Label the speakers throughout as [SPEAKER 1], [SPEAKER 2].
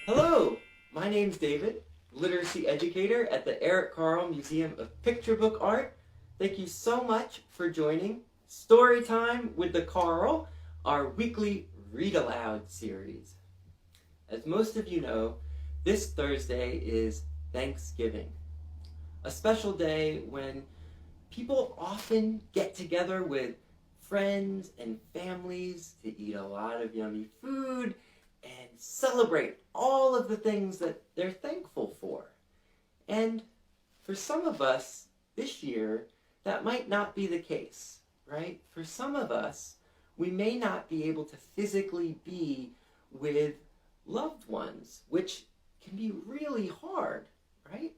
[SPEAKER 1] Hello, my name's David, literacy educator at the Carle Museum of Picture Book Art. Thank you so much for joining Storytime with the Carle, our weekly read-aloud series. As most of you know, this Thursday is Thanksgiving, a special day when people often get together with friends and families to eat a lot of yummy food and celebrate all of the things that they're thankful for. And for some of us this year, that might not be the case, right? For some of us, we may not be able to physically be with loved ones, which can be really hard, right?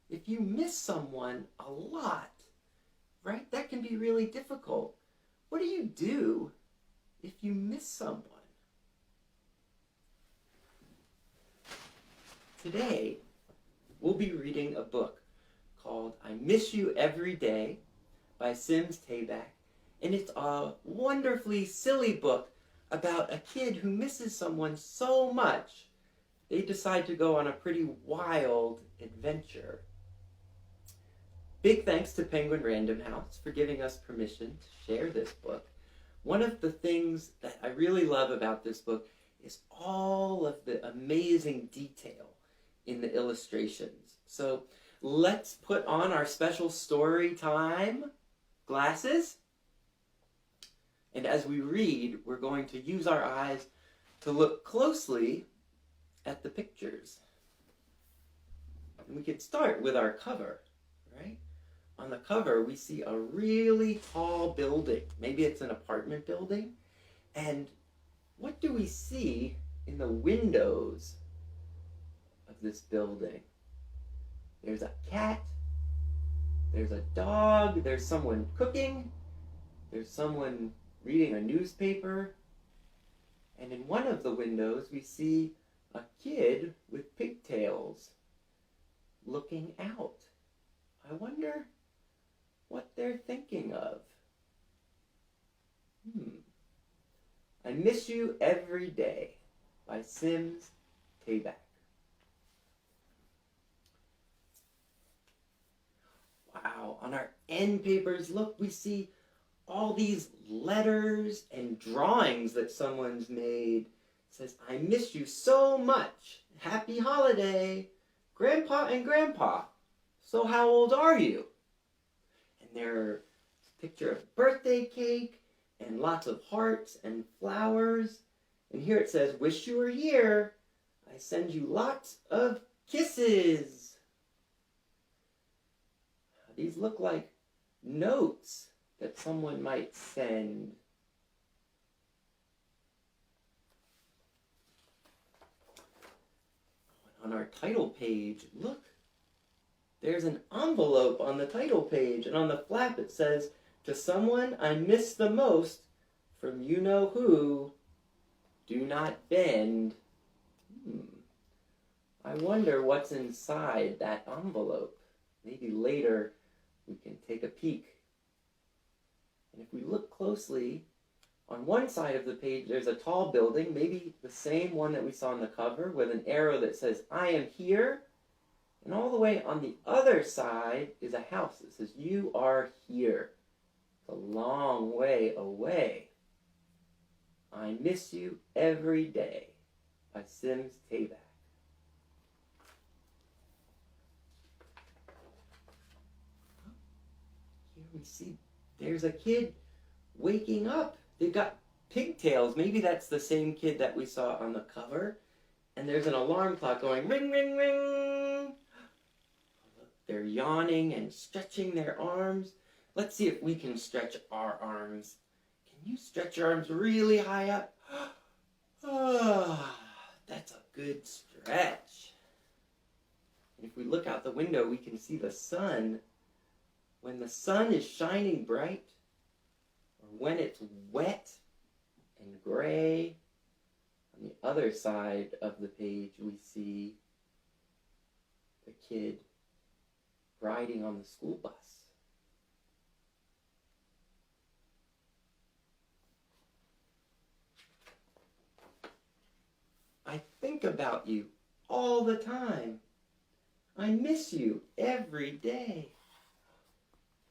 [SPEAKER 1] If you miss someone a lot, right, that can be really difficult. What do you do if you miss someone? Today, we'll be reading a book called I Miss You Every Day by Simms Taback. And it's a wonderfully silly book about a kid who misses someone so much, they decide to go on a pretty wild adventure. Big thanks to Penguin Random House for giving us permission to share this book. One of the things that I really love about this book is all of the amazing detail in the illustrations. So let's put on our special story time glasses. And as we read, we're going to use our eyes to look closely at the pictures. And we can start with our cover, right? On the cover, we see a really tall building. Maybe it's an apartment building. And what do we see in the windows of this building? There's a cat, there's a dog, there's someone cooking, there's someone reading a newspaper, and in one of the windows we see a kid with pigtails looking out. I wonder what they're thinking of. I Miss You Every Day by Simms Taback. Wow, on our end papers, look, we see all these letters and drawings that someone's made. It says, I miss you so much. Happy holiday. Grandpa and Grandpa, so how old are you? And there's a picture of birthday cake and lots of hearts and flowers. And here it says, wish you were here. I send you lots of kisses. These look like notes that someone might send. On our title page, look, there's an envelope on the title page, and on the flap it says, to someone I miss the most, from you-know-who, do not bend. I wonder what's inside that envelope. Maybe later we can take a peek. And if we look closely, on one side of the page there's a tall building, maybe the same one that we saw on the cover, with an arrow that says, I am here. And all the way on the other side is a house that says, you are here. It's a long way away. I Miss You Every Day by Simms Taback. Here we see there's a kid waking up. They've got pigtails. Maybe that's the same kid that we saw on the cover. And there's an alarm clock going ring, ring, ring. They're yawning and stretching their arms. Let's see if we can stretch our arms. Can you stretch your arms really high up? That's a good stretch. And if we look out the window, we can see the sun. When the sun is shining bright, or when it's wet and gray, on the other side of the page we see the kid riding on the school bus. I think think about you all the time. I miss you every day.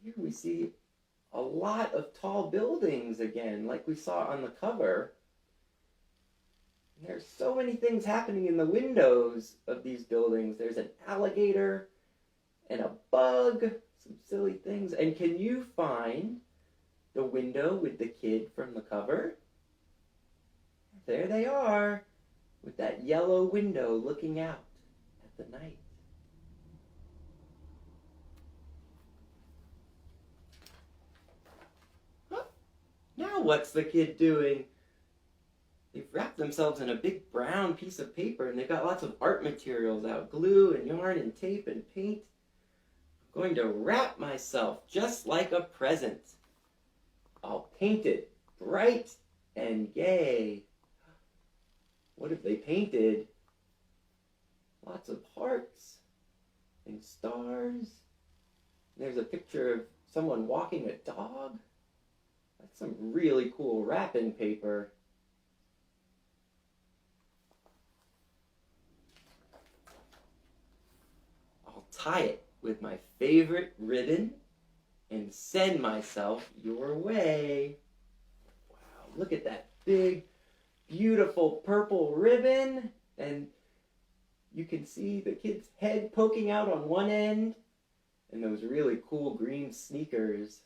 [SPEAKER 1] Here we see a lot of tall buildings again, like we saw on the cover. And there's so many things happening in the windows of these buildings. There's an alligator and a bug, some silly things. And can you find the window with the kid from the cover? There they are, with that yellow window looking out at the night. Huh? Now what's the kid doing? They've wrapped themselves in a big brown piece of paper and they've got lots of art materials out, glue and yarn and tape and paint. I'm going to wrap myself just like a present. I'll paint it bright and gay. What have they painted? Lots of hearts and stars. There's a picture of someone walking a dog. That's some really cool wrapping paper. I'll tie it with my favorite ribbon and send myself your way. Wow, look at that big, beautiful purple ribbon, and you can see the kid's head poking out on one end and those really cool green sneakers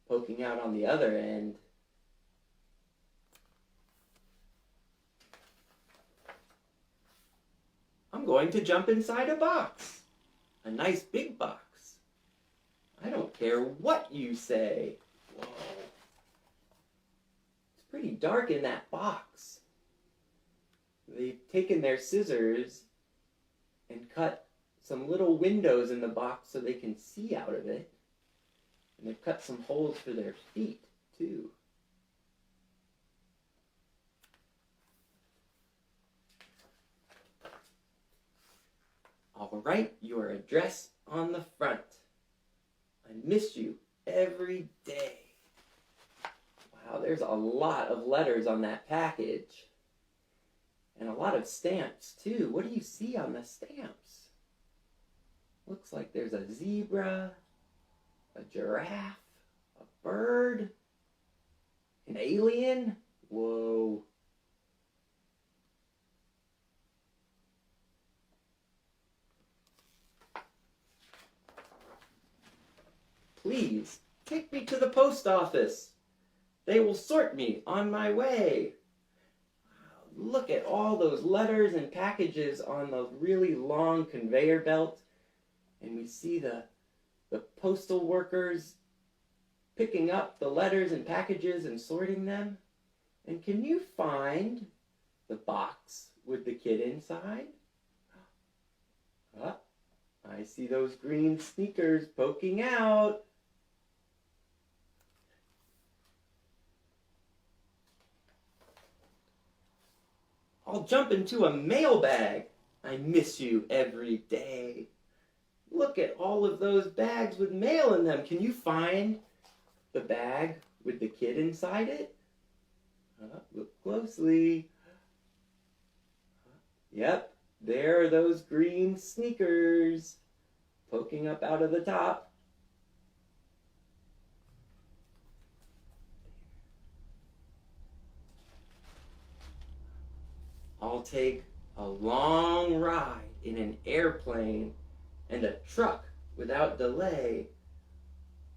[SPEAKER 1] poking out on the other end. I'm going to jump inside a box, a nice big box. I don't care what you say. Whoa. Pretty dark in that box. They've taken their scissors and cut some little windows in the box so they can see out of it. And they've cut some holes for their feet, too. I'll write your address on the front. I miss you every day. Wow, there's a lot of letters on that package. And a lot of stamps, too. What do you see on the stamps? Looks like there's a zebra, a giraffe, a bird, an alien. Whoa. Please, take me to the post office. They will sort me on my way. Wow, look at all those letters and packages on the really long conveyor belt. And we see the postal workers picking up the letters and packages and sorting them. And can you find the box with the kid inside? Ah, I see those green sneakers poking out. I'll jump into a mailbag. I miss you every day. Look at all of those bags with mail in them. Can you find the bag with the kid inside it? Look closely. Yep, there are those green sneakers poking up out of the top. I'll take a long ride in an airplane and a truck without delay.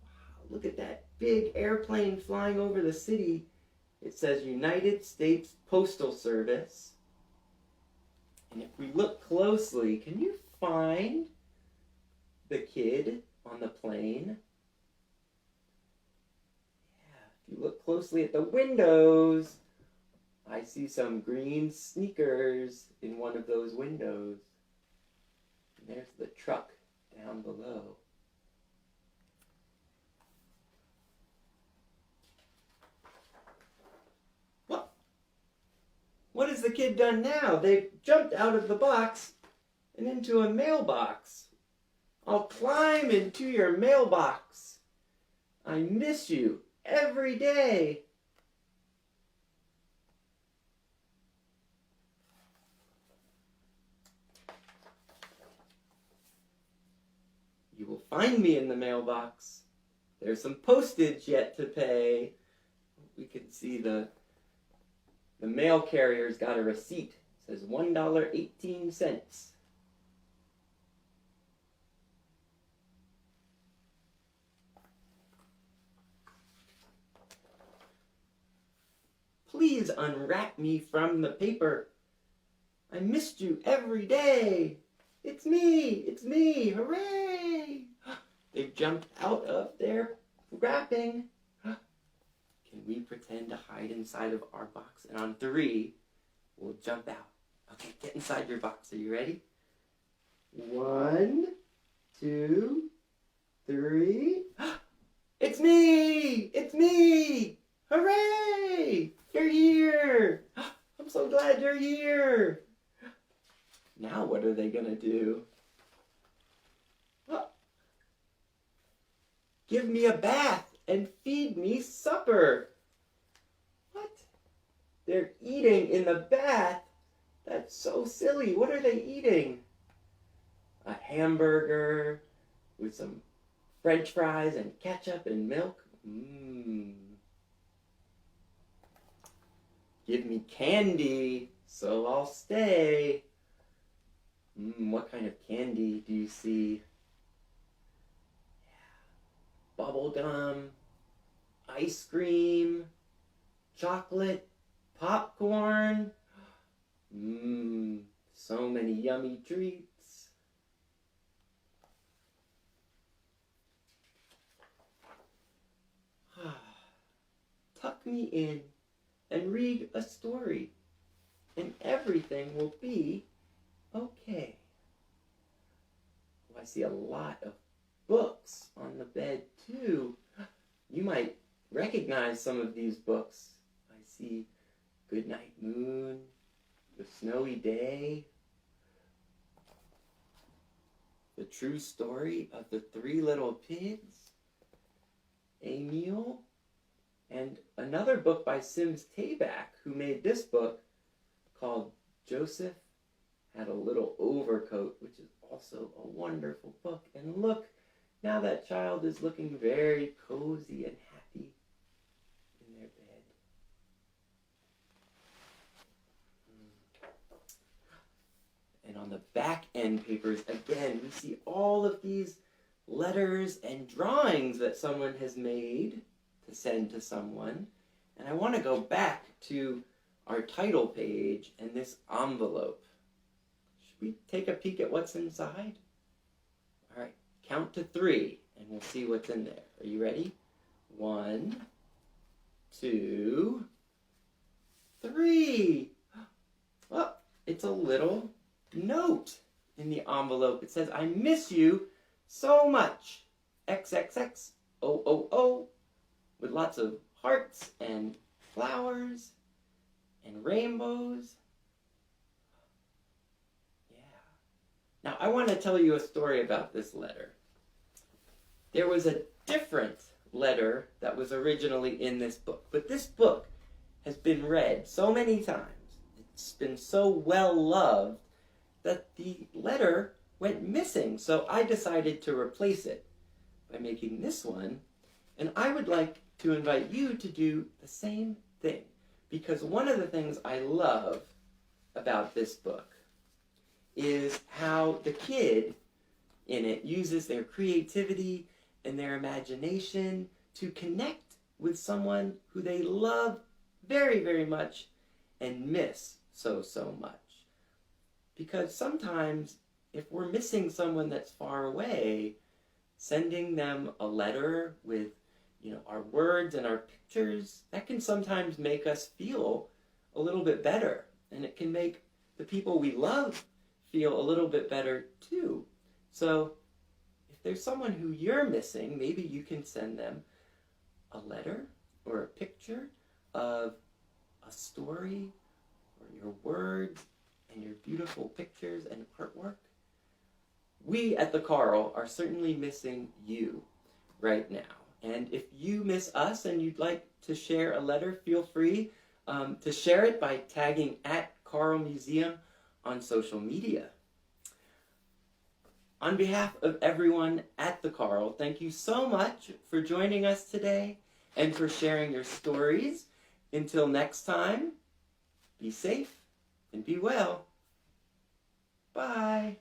[SPEAKER 1] Wow, look at that big airplane flying over the city. It says United States Postal Service. And if we look closely, can you find the kid on the plane? Yeah, if you look closely at the windows, I see some green sneakers in one of those windows. And there's the truck down below. What has the kid done now? They've jumped out of the box and into a mailbox. I'll climb into your mailbox. I miss you every day. find me in the mailbox. There's some postage yet to pay. We can see the mail carrier's got a receipt. It says $1.18. Please unwrap me from the paper. I missed you every day. It's me, hooray! They've jumped out of their wrapping. Can we pretend to hide inside of our box? And on 3, we'll jump out. Okay, get inside your box. Are you ready? 1, 2, 3. It's me! Hooray! You're here! I'm so glad you're here! Now what are they gonna do? Give me a bath and feed me supper. What? They're eating in the bath? That's so silly. What are they eating? A hamburger with some French fries and ketchup and milk? Give me candy, so I'll stay. What kind of candy do you see? Bubble gum, ice cream, chocolate, popcorn. So many yummy treats. Tuck me in and read a story, and everything will be okay. I see a lot of books on the bed too. You might recognize some of these books. I see Goodnight Moon, The Snowy Day, The True Story of the 3 Little Pigs, Emil, and another book by Simms Taback, who made this book called Joseph Had a Little Overcoat, which is also a wonderful book. And look, now that child is looking very cozy and happy in their bed. And on the back end papers, again, we see all of these letters and drawings that someone has made to send to someone. And I want to go back to our title page and this envelope. Should we take a peek at what's inside? All right, count to 3 and we'll see what's in there. Are you ready? 1, 2, 3. Oh, it's a little note in the envelope. It says, I miss you so much. XXX, OOO, with lots of hearts and flowers and rainbows. Yeah. Now, I want to tell you a story about this letter. There was a different letter that was originally in this book, but this book has been read so many times. It's been so well loved that the letter went missing, so I decided to replace it by making this one, and I would like to invite you to do the same thing, because one of the things I love about this book is how the kid in it uses their creativity and their imagination to connect with someone who they love very, very much and miss so, so much. Because sometimes if we're missing someone that's far away, sending them a letter with, our words and our pictures, that can sometimes make us feel a little bit better. And it can make the people we love feel a little bit better too. So if there's someone who you're missing, maybe you can send them a letter or a picture of a story or your words and your beautiful pictures and artwork. We at the Carle are certainly missing you right now. And if you miss us and you'd like to share a letter, feel free to share it by tagging @Carle Museum on social media. On behalf of everyone at the Carle, thank you so much for joining us today and for sharing your stories. Until next time, be safe and be well. Bye.